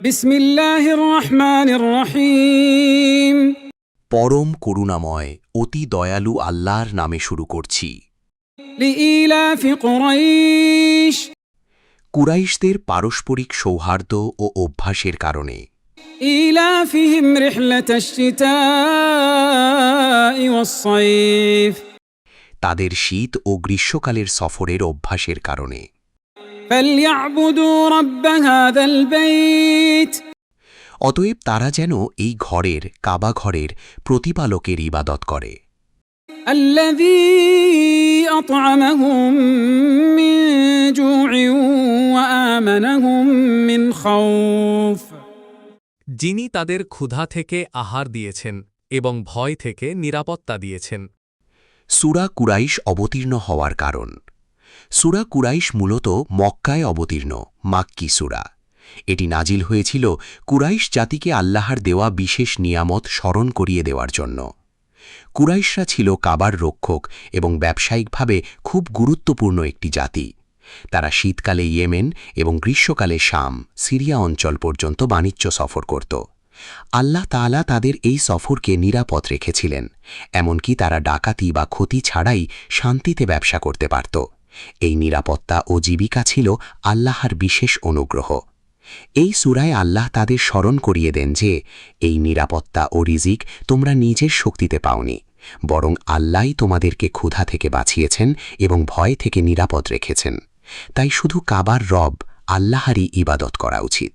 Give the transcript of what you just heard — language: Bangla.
বিসমিল্লাহির রহমানির রহিম। পরম করুণাময় অতি দয়ালু আল্লাহর নামে শুরু করছি। লিইলাফি কুরাইশ কুরাইশদের পারস্পরিক সৌহার্দ্য ও অভ্যাসের কারণে। ইলাফিহিম রিহলাতাশ শিতাই ওয়াস-সাইফ তাদের শীত ও গ্রীষ্মকালের সফরের অভ্যাসের কারণে। ফালইয়াবুদু রাব্ব হাযাল বাইত অতএব তারা যেন এই ঘরের কাবা ঘরের প্রতিপালকের ইবাদত করে। আল্লাযী আত'আমাহুম মিন জু'ইন ওয়া আমানাহুম মিন খাউফ যিনি তাদের ক্ষুধা থেকে আহার দিয়েছেন এবং ভয় থেকে নিরাপত্তা দিয়েছেন। সূরা কুরাইশ অবতীর্ণ হওয়ার কারণ। সূরা কুরাইশ মূলত মক্কায় অবতীর্ণ মাক্কি সূরা। এটি নাজিল হয়েছিল কুরাইশ জাতিকে আল্লাহর দেওয়া বিশেষ নিয়ামত স্মরণ করিয়ে দেওয়ার জন্য। কুরাইশরা ছিল কাবার রক্ষক এবং ব্যবসায়িকভাবে খুব গুরুত্বপূর্ণ একটি জাতি। তারা শীতকালে ইয়েমেন এবং গ্রীষ্মকালে শাম সিরিয়া অঞ্চল পর্যন্ত বাণিজ্য সফর করত। আল্লাহ তাআলা তাদের এই সফরকে নিরাপদ রেখেছিলেন, এমনকি তারা ডাকাতি বা ক্ষতি ছাড়াই শান্তিতে ব্যবসা করতে পারত। এই নিরাপত্তা ও জীবিকা ছিল আল্লাহর বিশেষ অনুগ্রহ। এই সূরায় আল্লাহ তাদের স্মরণ করিয়ে দেন যে এই নিরাপত্তা ও রিজিক তোমরা নিজের শক্তিতে পাওনি, বরং আল্লাহই তোমাদেরকে ক্ষুধা থেকে বাঁচিয়েছেন এবং ভয় থেকে নিরাপদ রেখেছেন। তাই শুধু কাবার রব আল্লাহরই ইবাদত করা উচিত।